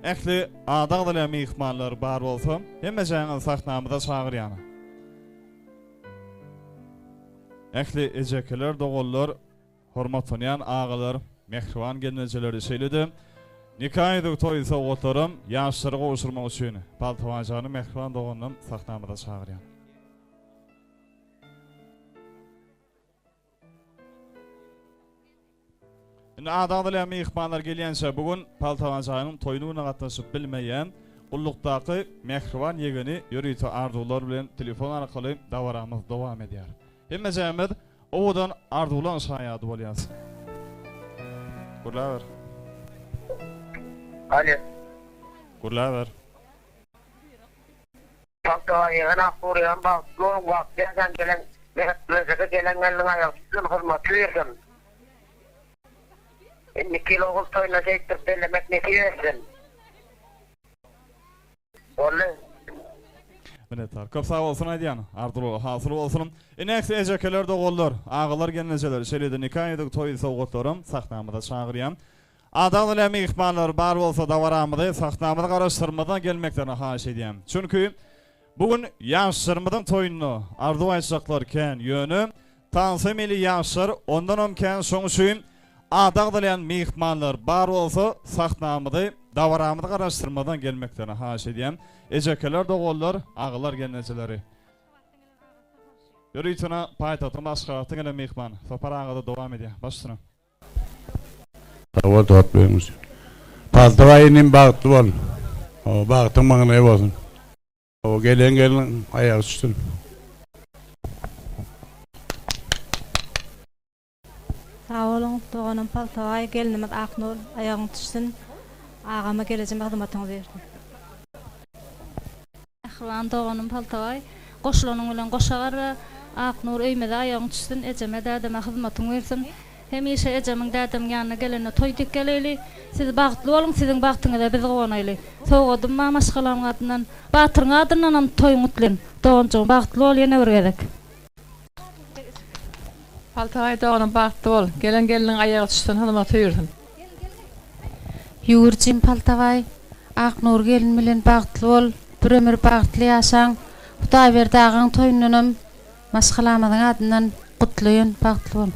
Speaker 1: əkli adağdılar mihmanlar bar olsun, hemməcənin saxnamı da çağır yana. Əkli ecekeler, doğullar, hormat oynayan ağılar, mehrivan gelineceleri şeyledi. Nikah yüdük toy soğutlarım, yaşları qoğuşurmaq üçün, Paltavacanı mehrivan doğunun saxnamı da çağır yana. Adağdılar mihmanlar gelyense bugün Paltavacanın toyununa katlaşıp bilmeyen Ulluqdaki mehrivan yegini yürüytü ardular bilen telefon arkalı davaramız devam ediyor. Hemmecemiz oğudan ardulan şayadı bolyası. Kurla ver.
Speaker 12: Alo.
Speaker 1: Kurla ver.
Speaker 12: Paltavacan akburuyan bak, doğum vaktiyen gelen, gelenlerin ayaksızın hırmatı verdim. 2 kilo kul toyuna seyittir bellemek neti versin. Oğlum.
Speaker 1: Minnettar. Köp sağ olsun aydiyan. Ardulu hasıl olsun. Eneksi ecekeler doğullar, ağılar gelineceler. Şeridi nikah yedik toyu soğutlarım. Saxnamıda çağırıyam. Adağlılar mihmanlar bar olsa da varamıda saxnamıda karıştırmadan gelmeklerini haş ediyem. Çünkü bugün yaşlarımızın toyunu ardu açacaklarken yönü tansimili yaşlar ondan omken sonuçuyum. Adağdılayan mihmanlar bar olsa saxnamıda davaramıda karıştırmadan gelmeklerini haş ediyem. Ecekeler doğullar, ağılar gelineceleri. Yürüytüne paytatın başkaratın ele mihman. Sopar ağıda devam ediyor. Başsına.
Speaker 13: Tavul toplayımız. Paltavayının bağıtlı ol. O bağıtın bana ev olsun. O gelen ayağı üstün.
Speaker 6: Sağ olun, doğanın Paltavay, gelinimiz Aknur, ayağın düşsün, ağama geleceğim, adımatını verdim.
Speaker 8: Ahlan doğanın Paltavay, qoşulanın bilen qoşagar ve Aknur öymede ayağın düşsün, eceme dədəmə xidmatını versin. Hemişe ecemin dədəm yanına gelene toyduk geleli. Siz bağıtlı olun, sizin bağıtınıza biz qoğanaylı. Soğudum ma maşgalan adından, batırın adından toy mutlen. Doğancuğun bağıtlı ol, yine örgedek.
Speaker 14: Paltavay doğanın bağıtlı ol, gelinin ayağı düşsün, hıdmatı versin.
Speaker 6: Yurcim Paltavay, Aknur gelin bilen bağıtlı ol, bir ömür bağıtlı yaşan, Huday verdi ağın toyununum, maşgalamadın adından kutluyun, bağıtlı ol.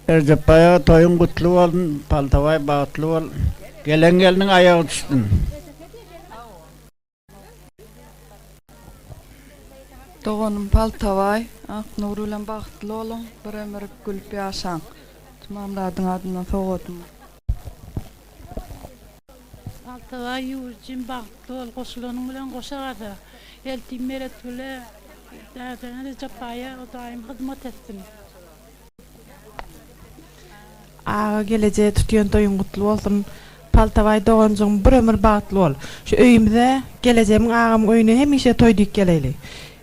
Speaker 15: Recep Bey'e toyun kutlu olun, Paltavay bağıtlı ol, gelinin ayağı düşsün.
Speaker 14: Doğanın Paltavay, Aknur ile bağıtlı olun, bir ömür gülüp yaşan. Tamamladın adından soğudum.
Speaker 16: Paltavay yurcim bağıtlı ol, qoşulanın bilen qoşagarda. Eltim meret güle, dədəne Recep Bey'e o daim hizmet etsin.
Speaker 14: Ağa geleceğe tutuyan toyun kutlu olsun. Paltavay doğancığım bir ömür bağıtlı ol. Şu öyümde geleceğimin ağam oyunu hemişe toyduk geleyli.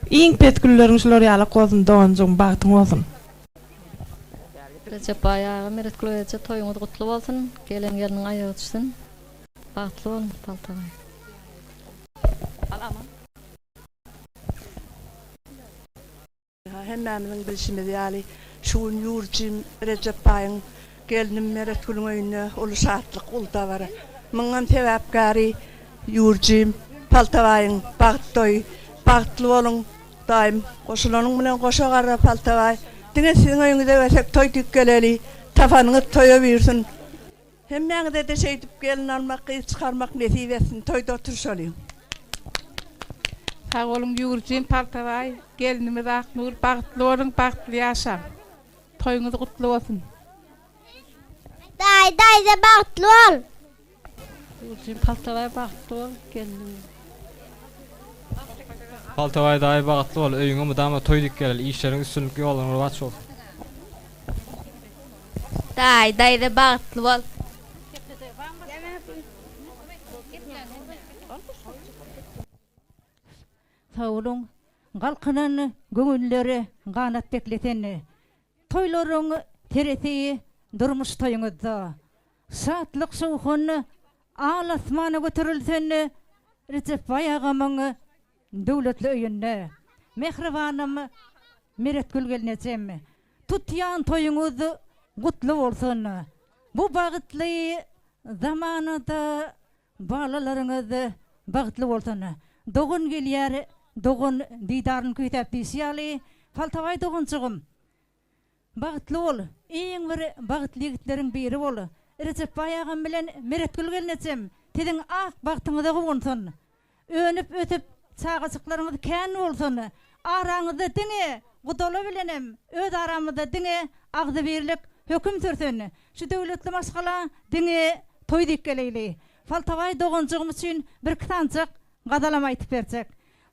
Speaker 14: İyin petküllerin şuları yalık olsun doğancığım bağıtın olsun.
Speaker 8: Recep ayağı meret güleçe toyun kutlu olsun. Gelinin ayağı düşsün. Bağıtlı olun Paltavay.
Speaker 14: Hemmemizin bilişimiz yani şuun yurcim Recep Bay'ın gelinim meret gülün oyunu ulu şahatlık ulda var. Mıngın tevapgari yurcim Paltavay'ın bağıttoy bağıtlı olun daim koşulanın bilen koşagarra Paltavay. Dine sizin oyunuza versek toyduk geleli tafanını toya versin. Hemmenize de şey deyip gelin almak, çıkarmak nesip etsin toyda oturuş olayım.
Speaker 16: Sağ olun yurcim Paltavay, gelinimiz Aknur, bağıtlı olun, bağıtlı yaşam. Toyunuz kutlu olsun.
Speaker 17: Day de bağıtlı ol.
Speaker 8: Yurcim Paltavay bağıtlı ol, gelinimiz.
Speaker 9: Paltavay dahi bağıtlı ol, öyüngü müdama toyduk geleli, işlerin üstünlük yolun urvaç olsun.
Speaker 17: Day de bağıtlı ol.
Speaker 18: Sağ olun, kalkının gönülleri kanat bekleten, toyların teretiği durmuş toyunuzda. Saatlık soğukunu Alasmana götürülseni Recep Bayağamın döwletli öýünde. Mehribanım Meret Gülgelneçem. Tutyan toyuňuz gutly bolsun. Bu bagtly zamanada balalaryňyz bagtly bolsun. Dogun gelýär, dogun didaryny kütäp disýaly. Faltaway dogunçygym. Bagtly bol. Iň bir bagtly ýigitleriň biri bol. Recep Bayağam bilen Meret Gülgelneçem. Tidiň ak bagtyňyzda bolsun. Önüp ötüp çağaçyklaryňyz kän bolsun. Araňyzda diňe Gudala bilenem, öz aramyzda diňe agdy birlik höküm sürsen. Şu döwletli maşgala diňe toý dik geleýli. Faltaway dogunçygym üçin bir kıtancık gadalama aýtyp berjek.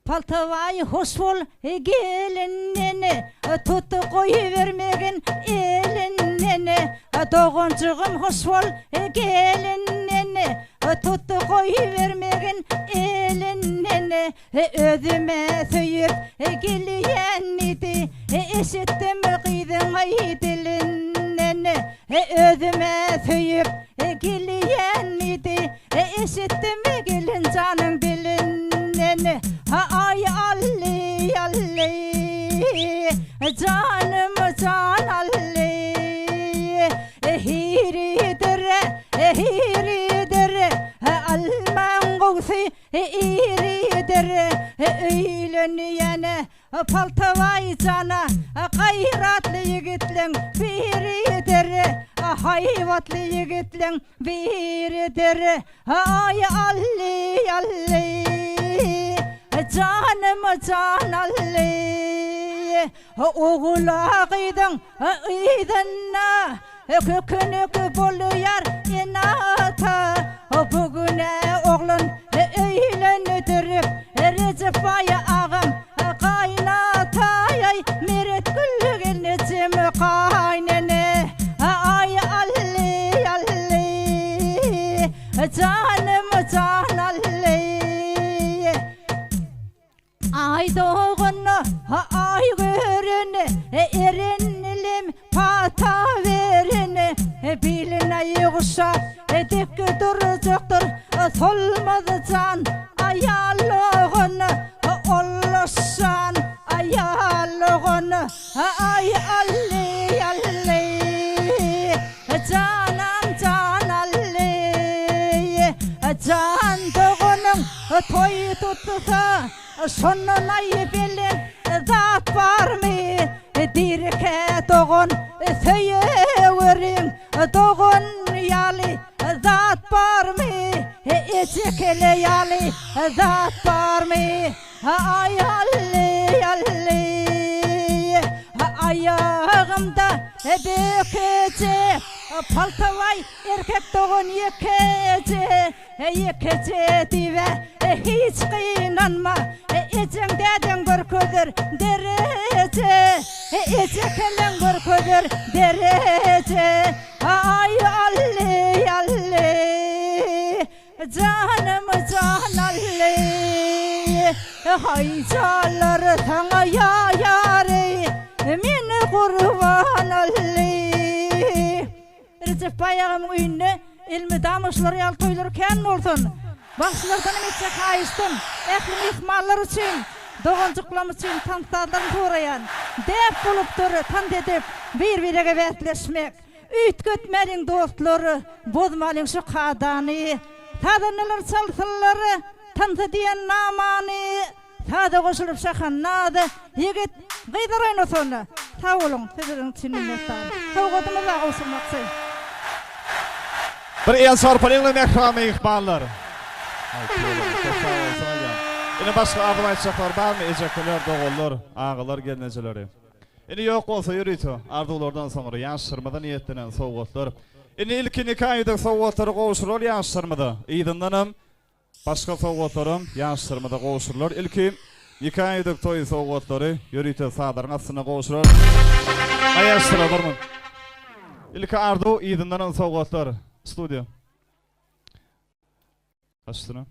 Speaker 18: Faltaway hoş bol gelinneni, tutu goýubermegin elinneni. Dogunçygym hoş bol gelinneni, tutu goýubermegin elinneni. Özüme söýüp gelýän idi, eşitdim gyýdyň aýdylynny. Özüme söýüp gelýän idi, eşitdim gelin janyň dilinni. Ay alli alli, canım can alli. Hiridir, hiridir, alman goğsi hiridir. Öýlenýäne Faltaway jana, gaýratly ýigitliň biridir. Haýwatly ýigitliň biridir. Ay alli alli, canım can alli. Oğula gydyň ýydyna, kökünük bolýar enata. Bugüne oğlun öýlendirip Recep Bayağam gaýnatay. Meret Gülgelneçem gaýnene. Ay alli alli, canım can alli. Ay doğun, ay görün, erinlim pata verin. Bilin ayıqşa, dik duracaktır, solmaz can. Ayalığın, oluşan ayalığın. Ay alli alli, canım can alli. Can doğunun toy tutsa, şonun ayı bilin zat var mı? Dirke doğun söyüverin, doğun yali zat var mı? Ecekele yali zat var mı? Ay alli alli, ayağımda bükece. Faltaway erkek doğun yekece, yekece dive hiç kıynanma. Eceňdäden görködür derece, ecekelen görködür derece. Ay alli alli, canım can alli. Haycalar taňa ýaýary, meni gurban alli. Recep Bayağam öýünde ilmi damışlar ýaly toýlar kän bolsun. Başlardan emeçe kaýışdym, ähli mehmanlar üçin, dogunçyklam üçin tantadan torayan, dep bolupdyr, tant edip bir-birige wetleşmek. Üýtgetmeliň dostlary, bozmalyň şu kadany, tadanlar çalsylary, tanta diýen namany, tada goşulyp şahanady, ýigit gyýdyr oýnasyň. Sag bolun, sizin üçin minnetdar. Sowgatymyza gowşamaksy.
Speaker 1: Bir el sarpalyňly mehkama ihbarlar. Ine başka ardymaýçaklar barmy? Ejekler, dogullar, agalar, gelnejeleri. Ine ýok bolsa ýürüýti. Ardylardan soňra ýaşyrmadan niýetlenen sowgatlar. Ine ilki nikaýda sowgatlary gowşurlar ýaşyrmada. Ýydyndanyň başga sowgatlarym ýaşyrmada gowşurlar. Ilki nikaýda toý sowgatlary ýürüýti sadaryň asyna gowşurlar. Aýaşdyrarmy? Ilki ardy ýydyndanyň sowgatlary. Studio. Açtına.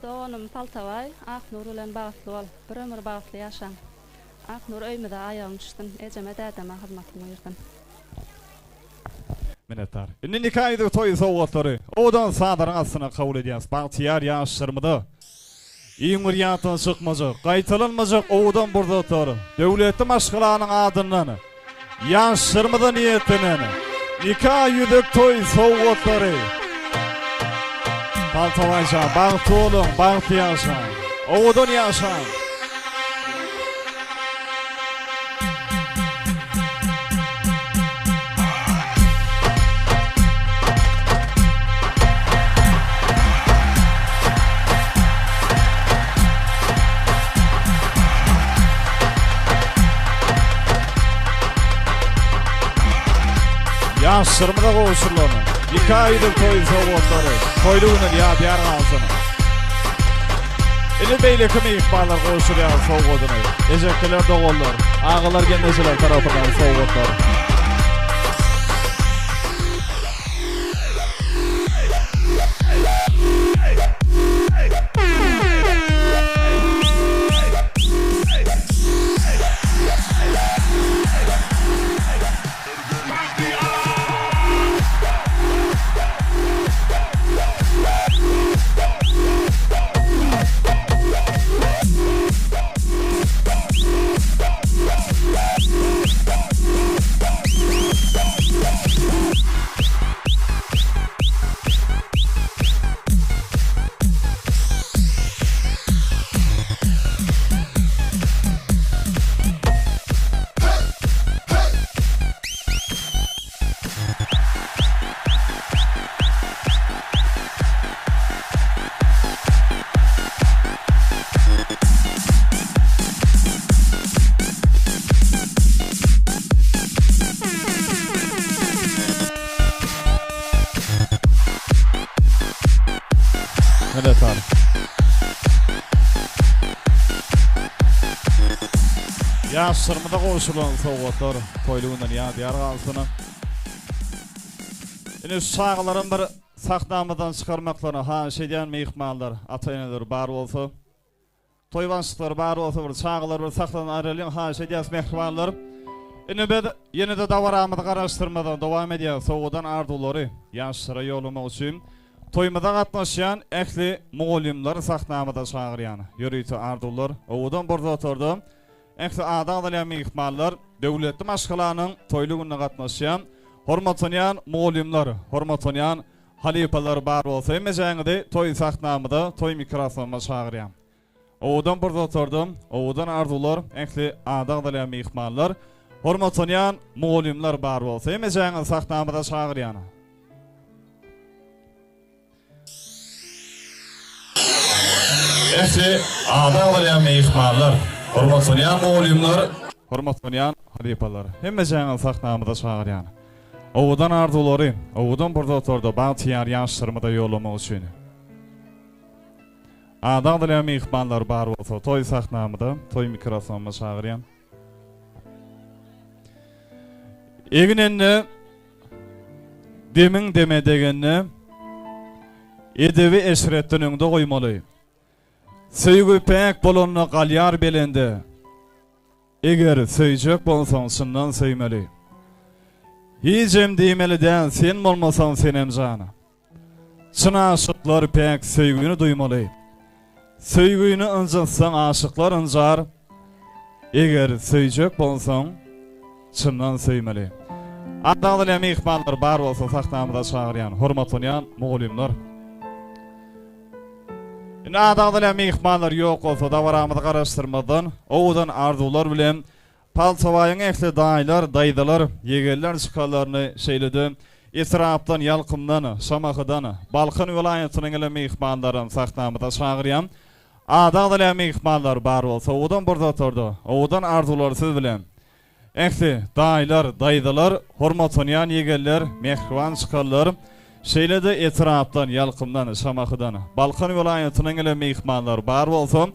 Speaker 6: Doğanım Faltaway, Aknur bilen bagtly bol. Bir ömür bagtly ýaşan. Aknur öýmede aýagyň düşdüm, ejeme dädeme hyzmatyny ýurdum.
Speaker 1: Minnettar. Indi nikahıydı toy soğutları. Odan sadarın aslına kabul ediyaz. Bahtiyar yaşırmıdı. İyi riyatın çıkmacak. Qaytılınmacak odan burada otur. Devleti maşgılanın adından. Yaşırmıdı niyetinin. Nikah yüdük toy soğutları. Paltavaycan, bahtı olun, bahtı yaşan. Odan yaşan. Yaşırmıda koğuşurlarını. Nikahıydı toy soğutları. Koyluğunun ya diyar ağzını. Eli beyle kimi ikbarlar koğuşur ya soğutunu. Ecekkiler doğullar. Ağılar gendeşiler tarafından soğutları. Evet abi. Yaşırmıda koşulan soğutlar. Koyluğundan ya diyar ağzını. Yine sağların bir sahnamadan çıkarmaklarına ha şeyden meyikmanlar, ataynalar bar olsa. Toyvançıklar bar olsa bir sağlar bir saklanan ayrılın ha şeyden meyikmanlar. Yine de davaramıda karıştırmadan devam ediyor soğudan arduları. Yaşıra yoluma uçuyum. Toymada katnaşyan ehli muğlimler sahnamada çağıryan. Yürüytü ardular. Oğudan burada oturdu. Ehli adağdalan meyikmanlar devletli maşgılanın toyluğuna katnaşyan. Hormatlanyan muğlimler, hormatlanyan halipalar bar olsa emeceğinde toy sahnamada toy mikrofonuma çağıryan. Oğudan burada oturdum. Oğudan ardular ehli adağdalan meyikmanlar. Hormatlanyan muğlimler bar olsa emeceğinde sahnamada çağıryan. Ehli adağdalan meyikmanlar, hormatlanyan muğlimler, hormatlanyan halipalar. Emeceğinde sahnamada çağıryan. Oğudan arduları, oğudan burada oturdu, Bahtiyar yaşırmıda yoluma uçuyunu. Adağdalan meyikmanlar bar olsa toy sahnamada, toy mikrofonuma çağıryan. Eginenni, demin demedegenni, edevi eşrettininde koymalı. Söygü pek bolonuna qalyar belende. Eger söýjek bolsaň şundan söýmeli. Hicem diýmeliden sen bolmasaň senem jana. Çyn aşyklar pek söýgüni duymaly. Söýgüni ynjatsaň aşyklar ynjar. Eger söýjek bolsaň çyndan söýmeli. Adağdalan meyikmanlar bar bolsa sahnamada çağıryan, hormatlanyan muğlimler. Adağdalan meyikmanlar yok olsa davaramıda karıştırmadan, oğudan ardular bilen paltavaýyň ehli daýlar, daýdalar, yegerler çıkarlarını şeyledi. Etrapdan, yalkımdan, Şamahydan, Balkan vilayatynyň ele meyikmanlaryň sahnamada çağıryan. Adağdalan meyikmanlar bar bolsa oğudan burada oturdu. Oğudan ardular siz bilen. Ehli daýlar, daýdalar, hormatlanyan yegerler, mehriban çıkarlar. Şeyledi etrapdan, yalkımdan, Şamahydan, Balkan vilayatynyň ele meyikmanlar bar bolsa,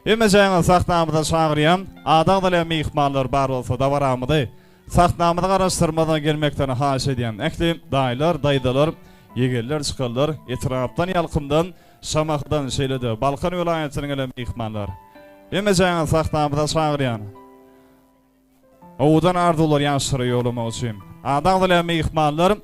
Speaker 1: emeceğine sahnamada çağıryan, adağdalan meyikmanlar bar bolsa davaramydy. Sahnamada garaşdyrmadan gelmekden haş edýän ehli daýlar, daýdalar, yegerler çıkarlar, etrapdan, yalkymdan, Şamahydan şeyledi, Balkan vilayatynyň ele meyikmanlar. Emeceğine sahnamada çağıryan. Oğudan ardular yaşyry yoluma uçuyum. Adağdalan meyikmanlar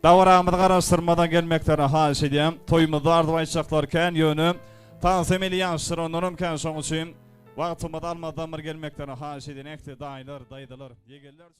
Speaker 1: Davaramızı araştırmadan gelmeklerine haş edeyim. Toyumuzu ardıbayçaklarken yönü tanzimeli yansır onurumken son için vaktimizi almadan bir gelmeklerine haş edin. Ekti dayılar, dayıdılar.